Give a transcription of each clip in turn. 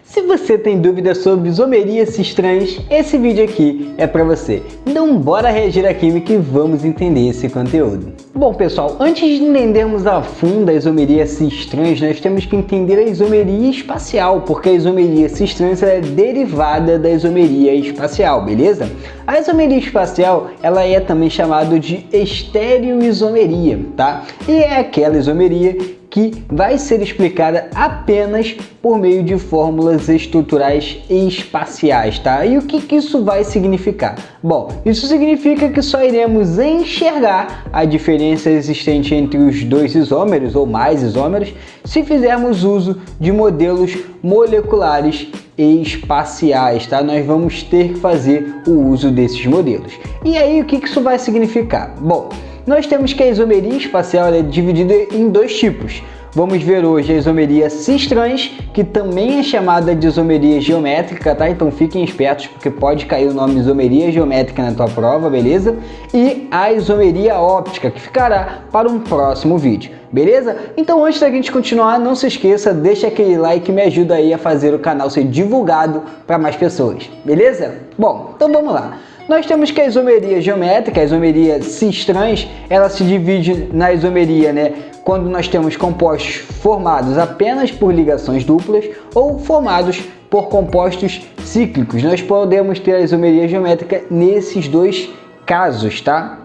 Se você tem dúvidas sobre isomeria cis-trans, esse vídeo aqui é para você. Então bora reagir à química e vamos entender esse conteúdo. Bom pessoal, antes de entendermos a fundo a isomeria cis-trans, nós temos que entender a isomeria espacial, porque a isomeria cis-trans é derivada da isomeria espacial, beleza? A isomeria espacial, ela é também chamada de estereoisomeria, tá? E é aquela isomeria que vai ser explicada apenas por meio de fórmulas estruturais espaciais, tá? E o que isso vai significar? Bom, isso significa que só iremos enxergar a diferença existente entre os dois isômeros ou mais isômeros se fizermos uso de modelos moleculares espaciais, tá? Nós vamos ter que fazer o uso desses modelos. E aí, o que isso vai significar? Bom, nós temos que a isomeria espacial é dividida em dois tipos. Vamos ver hoje a isomeria cis-trans, que também é chamada de isomeria geométrica, tá? Então fiquem espertos, porque pode cair o nome isomeria geométrica na tua prova, beleza? E a isomeria óptica, que ficará para um próximo vídeo, beleza? Então antes da gente continuar, não se esqueça, deixa aquele like que me ajuda aí a fazer o canal ser divulgado para mais pessoas, beleza? Bom, então vamos lá. Nós temos que a isomeria geométrica, a isomeria cis-trans, ela se divide na isomeria, né? Quando nós temos compostos formados apenas por ligações duplas ou formados por compostos cíclicos. Nós podemos ter a isomeria geométrica nesses dois casos, tá?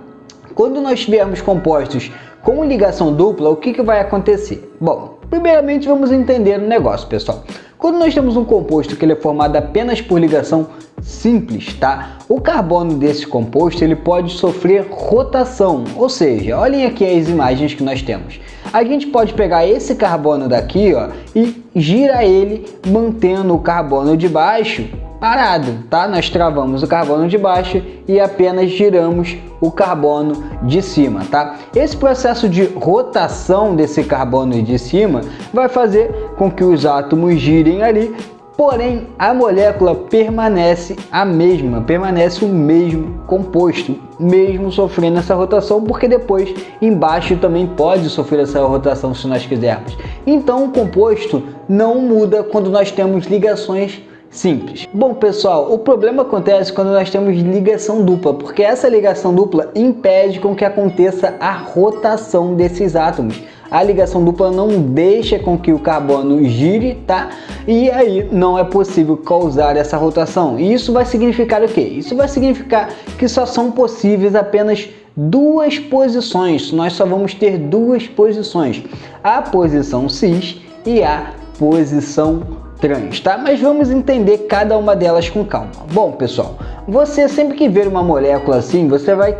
Quando nós tivermos compostos com ligação dupla, o que vai acontecer? Bom, primeiramente vamos entender o negócio, pessoal. Quando nós temos um composto que ele é formado apenas por ligação simples, tá? O carbono desse composto ele pode sofrer rotação, ou seja, olhem aqui as imagens que nós temos. A gente pode pegar esse carbono daqui, ó, e girar ele mantendo o carbono de baixo parado, tá? Nós travamos o carbono de baixo e apenas giramos o carbono de cima, tá? Esse processo de rotação desse carbono de cima vai fazer com que os átomos girem ali, porém a molécula permanece a mesma, permanece o mesmo composto, mesmo sofrendo essa rotação, porque depois embaixo também pode sofrer essa rotação se nós quisermos. Então o composto não muda quando nós temos ligações simples. Bom pessoal, o problema acontece quando nós temos ligação dupla, porque essa ligação dupla impede com que aconteça a rotação desses átomos. A ligação dupla não deixa com que o carbono gire, tá? E aí não é possível causar essa rotação. E isso vai significar o quê? Isso vai significar que só são possíveis apenas duas posições. Nós só vamos ter duas posições. A posição cis e a posição trans, tá? Mas vamos entender cada uma delas com calma. Bom, pessoal, você sempre que ver uma molécula assim, você vai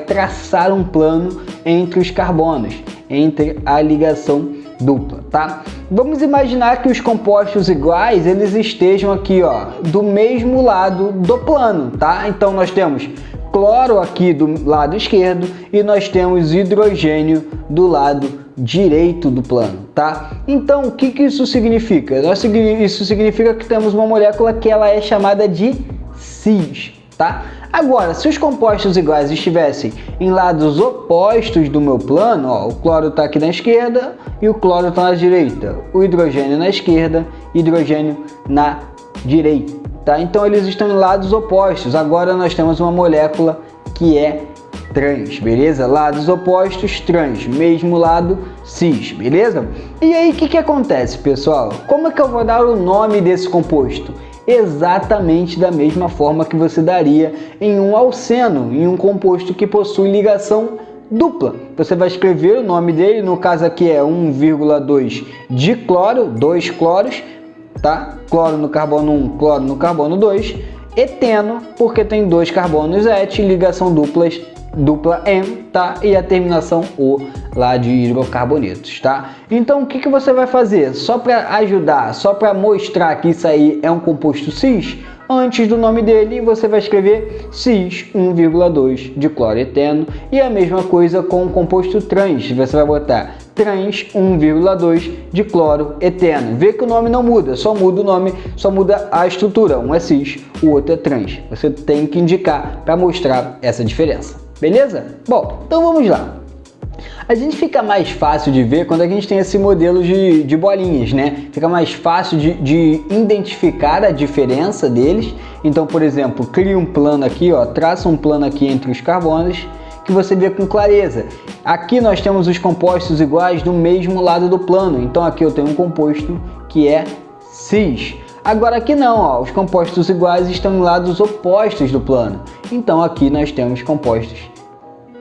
traçar um plano entre os carbonos, entre a ligação dupla, tá? Vamos imaginar que os compostos iguais, eles estejam aqui, ó, do mesmo lado do plano, tá? Então nós temos cloro aqui do lado esquerdo e nós temos hidrogênio do lado direito do plano, tá? Então, o que isso significa? Isso significa que temos uma molécula que ela é chamada de cis, tá? Agora, se os compostos iguais estivessem em lados opostos do meu plano, ó, o cloro está aqui na esquerda e o cloro está na direita, o hidrogênio na esquerda, hidrogênio na direita, tá? Então, eles estão em lados opostos. Agora, nós temos uma molécula que é trans, beleza? Lados opostos, trans, mesmo lado, cis, beleza? E aí, o que acontece, pessoal? Como é que eu vou dar o nome desse composto? Exatamente da mesma forma que você daria em um alceno, em um composto que possui ligação dupla. Você vai escrever o nome dele, no caso aqui é 1,2 de cloro, 2 cloros, tá? Cloro no carbono 1, cloro no carbono 2, eteno, porque tem dois carbonos et, ligação dupla M, tá? E a terminação O lá de hidrocarbonetos, tá? Então o que você vai fazer? Só para ajudar, só para mostrar que isso aí é um composto cis, antes do nome dele você vai escrever cis 1,2 de cloreteno, e a mesma coisa com o composto trans, você vai botar trans 1,2 de cloroeteno. Vê que o nome não muda, só muda o nome, só muda a estrutura. Um é cis, o outro é trans. Você tem que indicar para mostrar essa diferença. Beleza? Bom, então vamos lá. A gente fica mais fácil de ver quando a gente tem esse modelo de bolinhas, né? Fica mais fácil de identificar a diferença deles. Então, por exemplo, cria um plano aqui, ó, traça um plano aqui entre os carbonos, que você vê com clareza. Aqui nós temos os compostos iguais do mesmo lado do plano. Então aqui eu tenho um composto que é cis. Agora aqui não, ó, os compostos iguais estão em lados opostos do plano. Então aqui nós temos compostos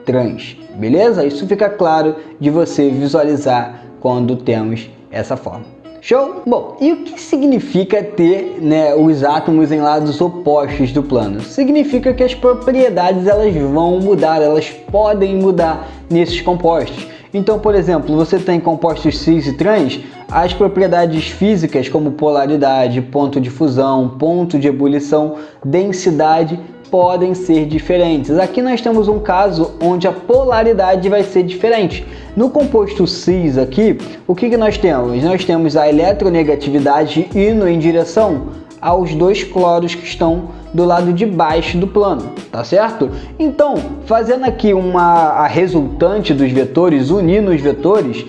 trans, beleza? Isso fica claro de você visualizar quando temos essa forma. Show? Bom, e o que significa ter, né, os átomos em lados opostos do plano? Significa que as propriedades elas vão mudar, elas podem mudar nesses compostos. Então, por exemplo, você tem compostos cis e trans, as propriedades físicas como polaridade, ponto de fusão, ponto de ebulição, densidade podem ser diferentes. Aqui nós temos um caso onde a polaridade vai ser diferente. No composto cis aqui, o que nós temos? Nós temos a eletronegatividade indo em direção aos dois cloros que estão do lado de baixo do plano, tá certo? Então, fazendo aqui a resultante dos vetores, unindo os vetores,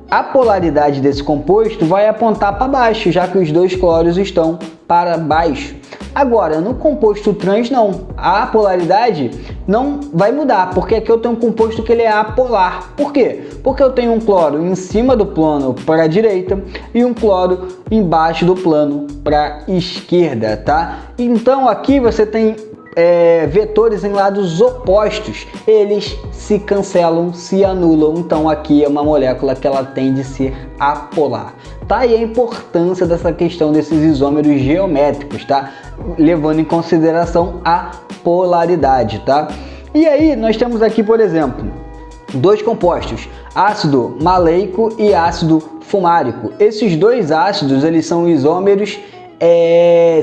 a polaridade desse composto vai apontar para baixo, já que os dois cloros estão para baixo. Agora, no composto trans não, a polaridade não vai mudar, porque aqui eu tenho um composto que ele é apolar. Por quê? Porque eu tenho um cloro em cima do plano para a direita e um cloro embaixo do plano para a esquerda, tá? Então aqui você tem vetores em lados opostos, eles se cancelam, se anulam. Então aqui é uma molécula que ela tende a ser apolar, tá? E a importância dessa questão desses isômeros geométricos, tá? Levando em consideração a polaridade, tá? E aí nós temos aqui, por exemplo, dois compostos, ácido maleico e ácido fumárico. Esses dois ácidos, eles são isômeros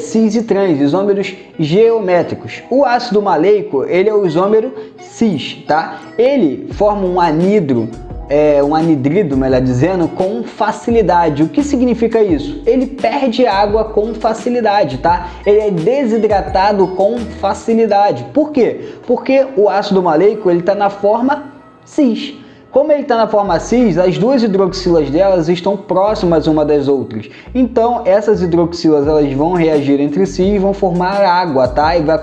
cis e trans, isômeros geométricos. O ácido maleico, ele é o isômero cis, tá? Ele forma um anidro, um anidrido, melhor dizendo, com facilidade. O que significa isso? Ele perde água com facilidade, tá? Ele é desidratado com facilidade. Por quê? Porque o ácido maleico, ele está na forma cis. Como ele está na forma cis, as duas hidroxilas delas estão próximas uma das outras. Então, essas hidroxilas elas vão reagir entre si e vão formar água, tá? E vai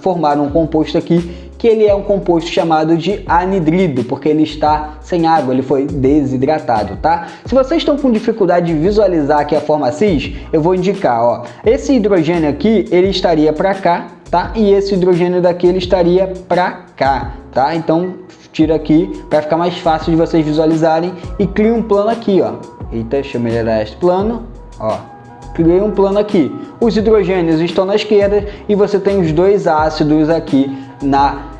formar um composto aqui, que ele é um composto chamado de anidrido, porque ele está sem água, ele foi desidratado, tá? Se vocês estão com dificuldade de visualizar aqui a forma cis, eu vou indicar, ó. Esse hidrogênio aqui, ele estaria para cá, tá? E esse hidrogênio daqui, ele estaria para cá, tá? Então, tira aqui para ficar mais fácil de vocês visualizarem e cria um plano aqui, ó. Eita, deixa eu melhorar este plano, ó. Criei um plano aqui. Os hidrogênios estão na esquerda e você tem os dois ácidos aqui na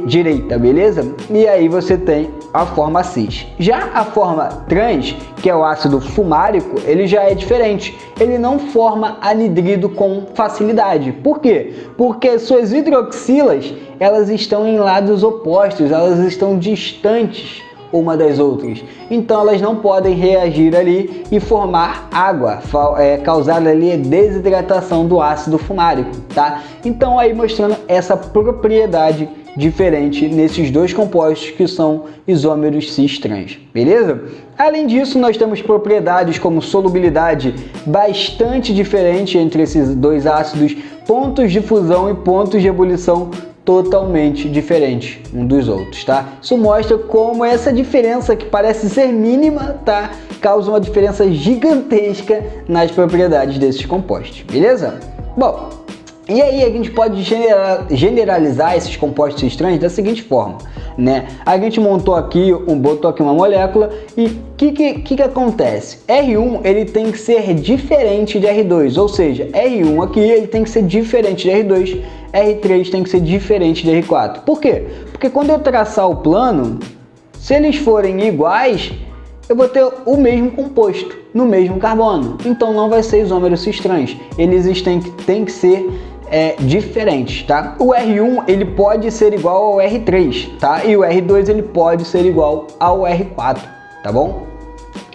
direita, beleza? E aí você tem a forma cis. Já a forma trans, que é o ácido fumárico, ele já é diferente. Ele não forma anidrido com facilidade. Por quê? Porque suas hidroxilas, elas estão em lados opostos, elas estão distantes uma das outras. Então elas não podem reagir ali e formar água, causar ali a desidratação do ácido fumárico, tá? Então aí mostrando essa propriedade diferente nesses dois compostos que são isômeros cis-trans, beleza? Além disso, nós temos propriedades como solubilidade bastante diferente entre esses dois ácidos, pontos de fusão e pontos de ebulição totalmente diferentes um dos outros, tá? Isso mostra como essa diferença, que parece ser mínima, tá? Causa uma diferença gigantesca nas propriedades desses compostos, beleza? Bom, e aí a gente pode generalizar esses compostos estranhos da seguinte forma, né? A gente botou aqui uma molécula e o que acontece? R1 ele tem que ser diferente de R2, ou seja, R1 aqui ele tem que ser diferente de R2, R3 tem que ser diferente de R4. Por quê? Porque quando eu traçar o plano, se eles forem iguais, eu vou ter o mesmo composto no mesmo carbono. Então não vai ser isômero cis-trans. Eles têm que ser diferentes, tá? O R1 ele pode ser igual ao R3, tá? E o R2 ele pode ser igual ao R4, tá bom?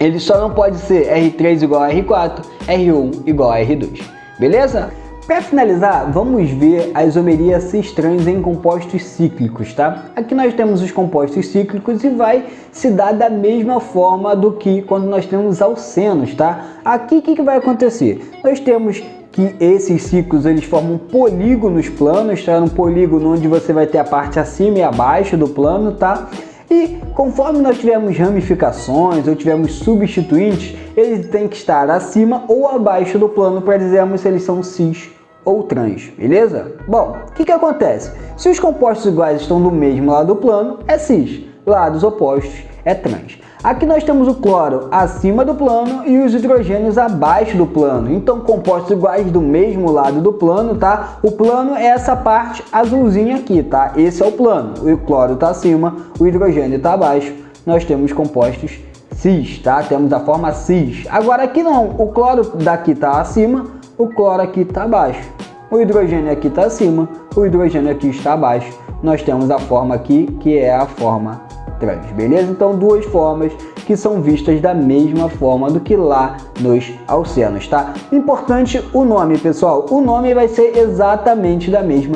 Ele só não pode ser R3 igual a R4, R1 igual a R2, beleza? Para finalizar, vamos ver a isomeria cis-trans em compostos cíclicos, tá? Aqui nós temos os compostos cíclicos e vai se dar da mesma forma do que quando nós temos alcenos, tá? Aqui o que vai acontecer? Nós temos que esses ciclos eles formam polígonos planos, tá? Um polígono onde você vai ter a parte acima e abaixo do plano, tá? E conforme nós tivermos ramificações ou tivermos substituintes, eles têm que estar acima ou abaixo do plano para dizermos se eles são cis ou trans, beleza? Bom, o que acontece? Se os compostos iguais estão do mesmo lado do plano, é cis, lados opostos é trans. Aqui nós temos o cloro acima do plano e os hidrogênios abaixo do plano. Então, compostos iguais do mesmo lado do plano, tá? O plano é essa parte azulzinha aqui, tá? Esse é o plano. O cloro está acima, o hidrogênio está abaixo. Nós temos compostos cis, tá? Temos a forma cis. Agora aqui não, o cloro daqui está acima, o cloro aqui está abaixo. O hidrogênio aqui está acima, o hidrogênio aqui está abaixo. Nós temos a forma aqui, que é a forma trans, beleza? Então, duas formas que são vistas da mesma forma do que lá nos alcenos, tá? Importante o nome, pessoal. O nome vai ser exatamente da mesma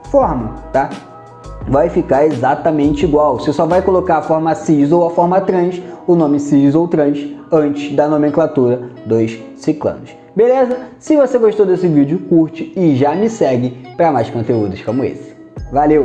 forma, tá? Vai ficar exatamente igual. Você só vai colocar a forma cis ou a forma trans, o nome cis ou trans, antes da nomenclatura dos ciclanos. Beleza? Se você gostou desse vídeo, curte e já me segue para mais conteúdos como esse. Valeu!